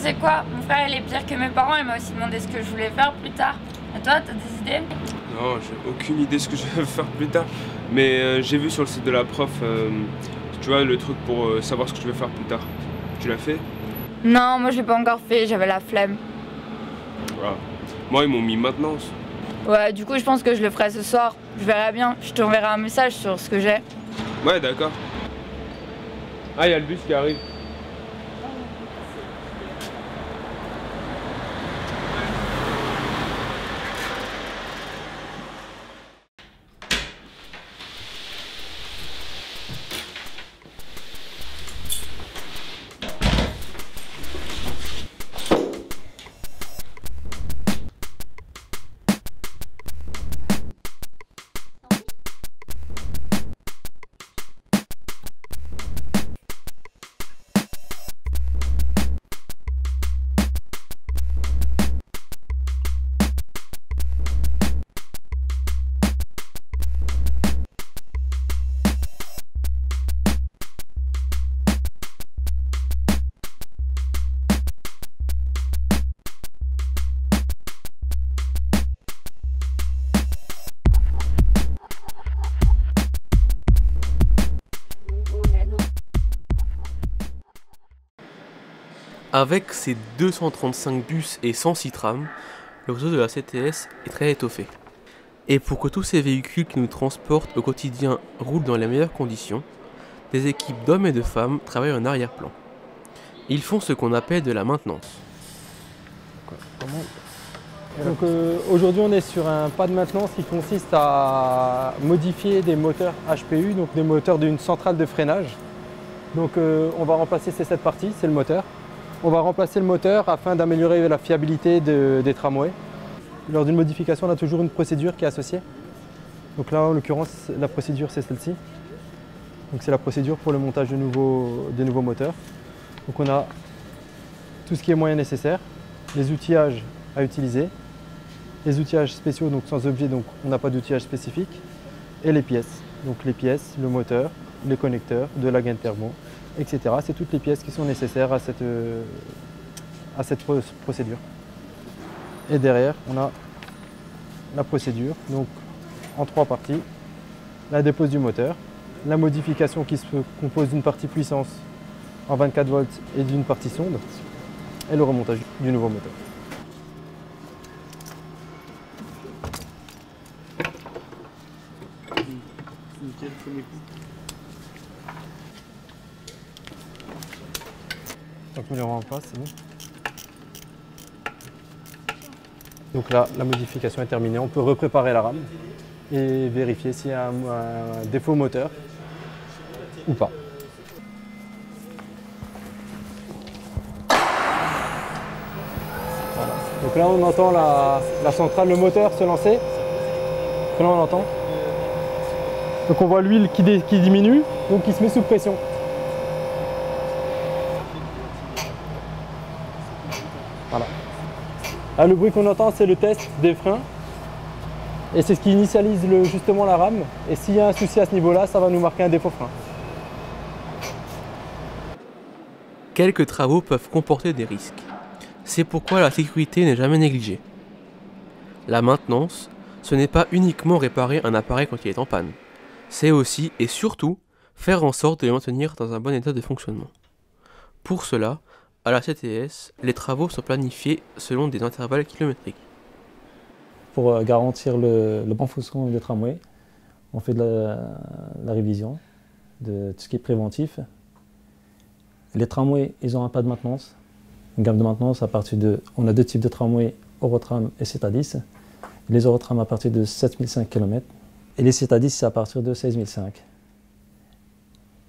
sais quoi, mon frère il est pire que mes parents, il m'a aussi demandé ce que je voulais faire plus tard. Et toi, t'as des idées? Non, j'ai aucune idée de ce que je vais faire plus tard. Mais j'ai vu sur le site de la prof, tu vois, le truc pour savoir ce que je vais faire plus tard. Tu l'as fait? Non, moi je l'ai pas encore fait, j'avais la flemme. Voilà. Moi, ils m'ont mis maintenance. Ouais, du coup je pense que je le ferai ce soir. Je verrai bien, je t'enverrai un message sur ce que j'ai. Ouais, d'accord. Ah, il y a le bus qui arrive. Avec ses 235 bus et 106 trams, le réseau de la CTS est très étoffé. Et pour que tous ces véhicules qui nous transportent au quotidien roulent dans les meilleures conditions, des équipes d'hommes et de femmes travaillent en arrière-plan. Ils font ce qu'on appelle de la maintenance. Donc aujourd'hui on est sur un pas de maintenance qui consiste à modifier des moteurs HPU, donc des moteurs d'une centrale de freinage. Donc on va remplacer cette partie, c'est le moteur. On va remplacer le moteur afin d'améliorer la fiabilité des tramways. Lors d'une modification, on a toujours une procédure qui est associée. Donc là, en l'occurrence, la procédure, c'est celle-ci. Donc c'est la procédure pour le montage des nouveaux moteurs. Donc on a tout ce qui est moyen nécessaire, les outillages à utiliser, les outillages spéciaux, donc sans objet, donc on n'a pas d'outillage spécifique, et les pièces. Donc les pièces, le moteur, les connecteurs, de la gaine thermo, etc. C'est toutes les pièces qui sont nécessaires à cette procédure. Et derrière, on a la procédure, donc en 3 parties. La dépose du moteur, la modification qui se compose d'une partie puissance en 24 volts et d'une partie sonde, et le remontage du nouveau moteur. Donc on les rend en place, c'est bon. Donc là, la modification est terminée. On peut repréparer la rame et vérifier s'il y a un défaut moteur ou pas. Voilà. Donc là, on entend la centrale, le moteur se lancer. Là, on entend. Donc on voit l'huile qui diminue, donc il se met sous pression. Voilà. Là, le bruit qu'on entend, c'est le test des freins. Et c'est ce qui initialise justement la rame. Et s'il y a un souci à ce niveau-là, ça va nous marquer un défaut frein. Quelques travaux peuvent comporter des risques. C'est pourquoi la sécurité n'est jamais négligée. La maintenance, ce n'est pas uniquement réparer un appareil quand il est en panne. C'est aussi et surtout faire en sorte de le maintenir dans un bon état de fonctionnement. Pour cela, à la CTS, les travaux sont planifiés selon des intervalles kilométriques. Pour garantir le bon fonctionnement des tramways, on fait de la révision, de tout ce qui est préventif. Les tramways, ils ont un pas de maintenance, une gamme de maintenance à partir de... On a 2 types de tramways, Eurotram et CETA10. Les Eurotrams à partir de 7005 km et les CETA10 c'est à partir de 16005.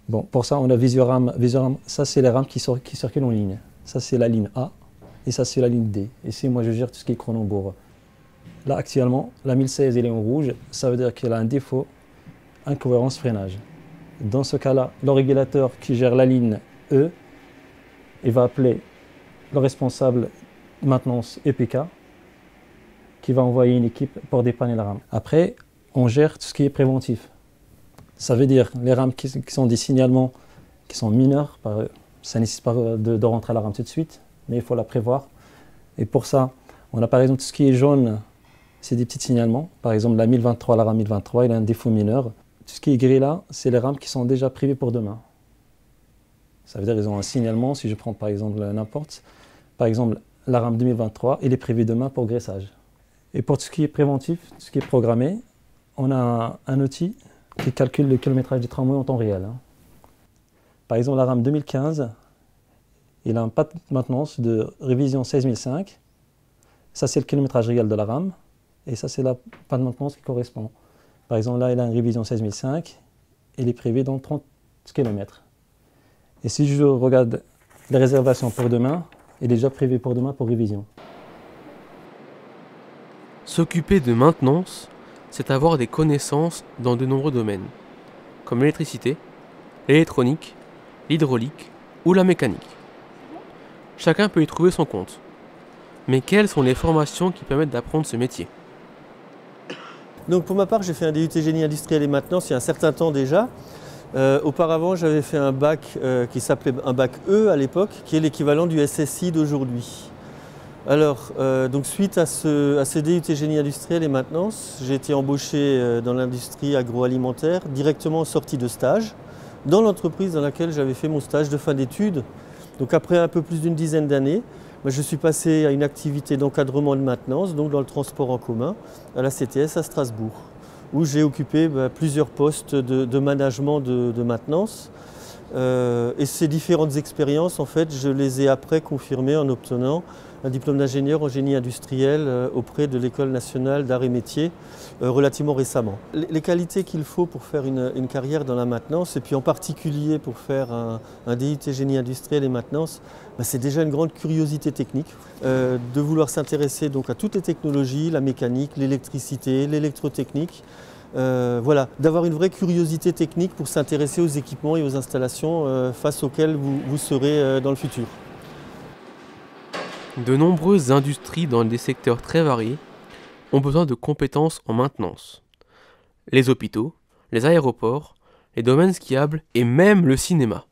Bon, pour ça, on a Visioram. Visioram, ça, c'est les rames qui circulent en ligne. Ça, c'est la ligne A et ça, c'est la ligne D. Ici, moi, je gère tout ce qui est chronobourg. Là, actuellement, la 1016, elle est en rouge. Ça veut dire qu'elle a un défaut, incohérence freinage. Dans ce cas-là, le régulateur qui gère la ligne E, il va appeler le responsable maintenance EPK qui va envoyer une équipe pour dépanner la rame. Après, on gère tout ce qui est préventif. Ça veut dire les rames qui sont des signalements qui sont mineurs, ça ne nécessite pas de rentrer à la rame tout de suite. mais il faut la prévoir. Et pour ça, on a par exemple tout ce qui est jaune, c'est des petits signalements. Par exemple, la 1023, la rame 1023, il a un défaut mineur. Tout ce qui est gris là, c'est les rames qui sont déjà prévues pour demain. Ça veut dire qu'ils ont un signalement, si je prends par exemple n'importe. Par exemple, la rame 2023, il est prévu demain pour graissage. Et pour tout ce qui est préventif, tout ce qui est programmé, on a un outil qui calcule le kilométrage des tramways en temps réel. Par exemple, la rame 2015, il a un pas de maintenance de révision 16005. Ça, c'est le kilométrage réel de la rame. Et ça, c'est la pas de maintenance qui correspond. Par exemple, là, il a une révision 16005. Il est prévu dans 30 km. Et si je regarde les réservations pour demain, il est déjà prévu pour demain pour révision. S'occuper de maintenance, c'est avoir des connaissances dans de nombreux domaines, comme l'électricité, l'électronique, l'hydraulique ou la mécanique. Chacun peut y trouver son compte. Mais quelles sont les formations qui permettent d'apprendre ce métier? Donc pour ma part, j'ai fait un DUT génie industriel et maintenance il y a un certain temps déjà. Auparavant, j'avais fait un bac qui s'appelait un bac E à l'époque, qui est l'équivalent du SSI d'aujourd'hui. Alors, donc suite à ce DUT génie industriel et maintenance, j'ai été embauché dans l'industrie agroalimentaire, directement en sortie de stage, dans l'entreprise dans laquelle j'avais fait mon stage de fin d'études. Donc après un peu plus d'une dizaine d'années, je suis passé à une activité d'encadrement de maintenance, donc dans le transport en commun, à la CTS à Strasbourg, où j'ai occupé plusieurs postes de management de maintenance. Et ces différentes expériences, en fait, je les ai après confirmées en obtenant un diplôme d'ingénieur en génie industriel auprès de l'École nationale d'art et métiers relativement récemment. Les qualités qu'il faut pour faire une carrière dans la maintenance, et puis en particulier pour faire un DUT génie industriel et maintenance, c'est déjà une grande curiosité technique, de vouloir s'intéresser donc à toutes les technologies, la mécanique, l'électricité, l'électrotechnique. Voilà, d'avoir une vraie curiosité technique pour s'intéresser aux équipements et aux installations face auxquelles vous serez dans le futur. De nombreuses industries dans des secteurs très variés ont besoin de compétences en maintenance. Les hôpitaux, les aéroports, les domaines skiables et même le cinéma.